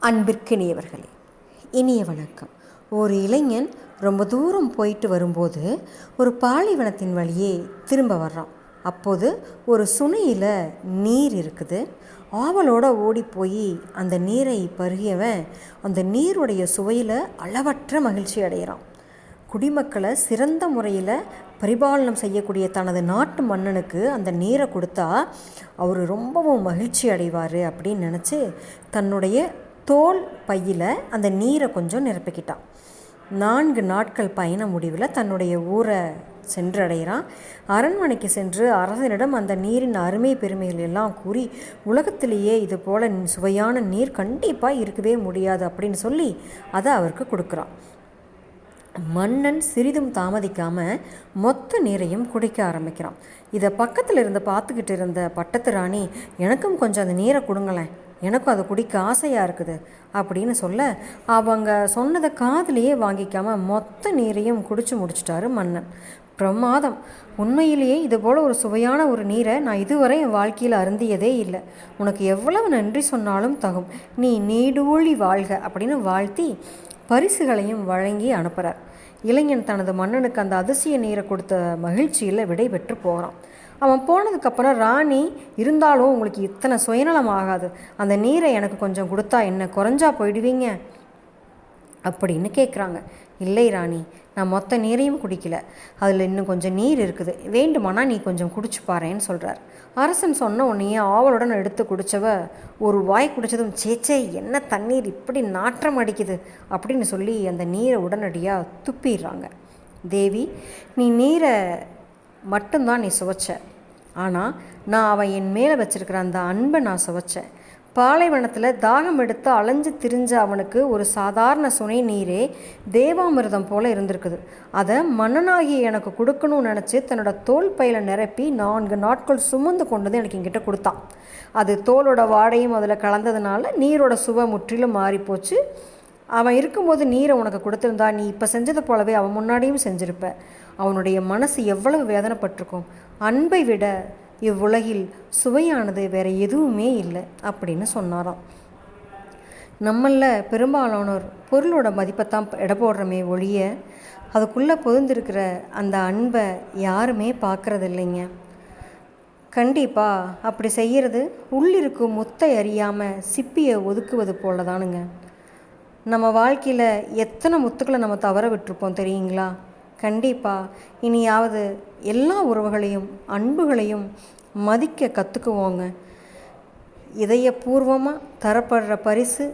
அன்பிற்கினியவர்களே, இனிய வணக்கம். ஒரு இளைஞன் ரொம்ப தூரம் போயிட்டு வரும்போது ஒரு பாலைவனத்தின் வழியே திரும்ப வர்றான். அப்போது ஒரு சுனையில் நீர் இருக்குது. ஆவலோடு ஓடி போய் அந்த நீரை பருகியவன் அந்த நீருடைய சுவையில் அளவற்ற மகிழ்ச்சி அடைகிறான். குடிமக்களை சிறந்த முறையில் பரிபாலனம் செய்யக்கூடிய தனது நாட்டு மன்னனுக்கு அந்த நீரை கொடுத்தா அவர் ரொம்பவும் மகிழ்ச்சி அடைவார் அப்படின்னு நினச்சி தன்னுடைய தோல் பையில் அந்த நீரை கொஞ்சம் நிரப்பிக்கிட்டான். 4 நாட்கள் பயண முடிவில் தன்னுடைய ஊரை சென்றடைகிறான். அரண்மனைக்கு சென்று அரசனிடம் அந்த நீரின் அருமை பெருமைகள் எல்லாம் கூறி, உலகத்திலேயே இது போல் சுவையான நீர் கண்டிப்பாக இருக்கவே முடியாது அப்படின்னு சொல்லி அதை அவருக்கு கொடுக்குறான். மன்னன் சிறிதும் தாமதிக்காமல் மொத்த நீரையும் குடிக்க ஆரம்பிக்கிறான். இதை பக்கத்தில் இருந்து பார்த்துக்கிட்டு இருந்த பட்டத்து ராணி, எனக்கும் கொஞ்சம் அந்த நீரை கொடுங்களேன், எனக்கும் அதை குடிக்க ஆசையாக இருக்குது அப்படின்னு சொல்ல, அவங்க சொன்னதை காதுலேயே வாங்கிக்காமல் மொத்த நீரையும் குடிச்சு முடிச்சிட்டாரு மன்னன். பிரமாதம்! உண்மையிலேயே இது போல் ஒரு சுவையான ஒரு நீரை நான் இதுவரை என் வாழ்க்கையில் அருந்தியதே இல்லை. உனக்கு எவ்வளவு நன்றி சொன்னாலும் தகும். நீ நீடூழி வாழ்க அப்படின்னு வாழ்த்தி பரிசுகளையும் வழங்கி அனுப்புகிறார். இளைஞன் தனது மன்னனுக்கு அந்த அதிசய நீரை கொடுத்த மகிழ்ச்சியில் விடை பெற்று போகிறான். அவன் போனதுக்கப்புறம் ராணி, இருந்தாலும் உங்களுக்கு இத்தனை சுயநலம் ஆகாது, அந்த நீரை எனக்கு கொஞ்சம் கொடுத்தா என்ன குறைஞ்சா போயிடுவீங்க அப்படின்னு கேட்குறாங்க. இல்லை ராணி, நான் மொத்த நீரையும் குடிக்கல, அதில் இன்னும் கொஞ்சம் நீர் இருக்குது, வேண்டுமானா நீ கொஞ்சம் குடிச்சு பாருன்னு சொல்கிறார். அரசன் சொன்ன உடனே ஆவலுடன் எடுத்து குடித்தவ ஒரு வாய் குடித்ததும், சேச்சே என்ன தண்ணீர் இப்படி நாற்றம் அடிக்குது அப்படின்னு சொல்லி அந்த நீரை உடனடியாக துப்பிடுறாங்க. தேவி, நீ நீரை மட்டும்தான் நீ சுவைச்ச, ஆனால் நான் அவன் என் மேலே வச்சிருக்கிற அந்த அன்பை நான் சுவைச்சேன். பாலைவனத்தில் தாகம் எடுத்து அலைஞ்சு திரிஞ்ச அவனுக்கு ஒரு சாதாரண சுனை நீரே தேவாமிர்தம் போல் இருந்திருக்குது. அதை மன்னனாகி எனக்கு கொடுக்கணும்னு நினச்சி தன்னோட தோல் பையில் நிரப்பி 4 நாட்கள் சுமந்து கொண்டு எனக்கு என்கிட்ட கொடுத்தான். அது தோலோட வாடையும் அதில் கலந்ததுனால நீரோட சுவை முற்றிலும் மாறிப்போச்சு. அவன் இருக்கும்போது நீரை உனக்கு கொடுத்துருந்தா நீ இப்போ செஞ்சது போலவே அவன் முன்னாடியும் செஞ்சுருப்ப. அவனுடைய மனசு எவ்வளவு வேதனைப்பட்டிருக்கும். அன்பை விட இவ்வுலகில் சுவையானது வேறு எதுவுமே இல்லை அப்படின்னு சொன்னாராம். நம்மளில் பெரும்பாலானோர் பொருளோட மதிப்பைத்தான் எடை போடுறமே ஒழிய அதுக்குள்ளே பொதிந்திருக்கிற அந்த அன்பை யாருமே பார்க்குறது இல்லைங்க. கண்டிப்பாக அப்படி செய்கிறது உள்ளிருக்கும் முத்தை அறியாமல் சிப்பியை ஒதுக்குவது போல தானுங்க. நம்ம வாழ்க்கையில் எத்தனை முத்துக்களை நம்ம தவற விட்டுருப்போம் தெரியுங்களா? கண்டிப்பாக இனியாவது எல்லா உறவுகளையும் அன்புகளையும் மதிக்க கற்றுக்குவோங்க. இதயபூர்வமாக தரப்படுற பரிசு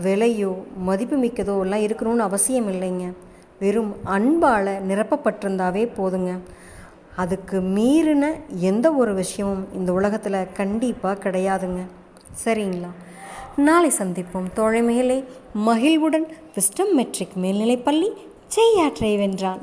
விலையோ மதிப்பு மிக்கதோ எல்லாம் இருக்கணும்னு அவசியம் இல்லைங்க. வெறும் அன்பால் நிரப்பப்பட்டிருந்தாவே போதுங்க. அதுக்கு மீறின எந்த ஒரு விஷயமும் இந்த உலகத்தில் கண்டிப்பாக கிடையாதுங்க. சரிங்களா? நாளை சந்திப்போம் தோழமையிலே. மகிழ்வுடன் விஸ்டம் மெட்ரிக் மேல்நிலைப்பள்ளி செய்யாற்றை வென்றான்.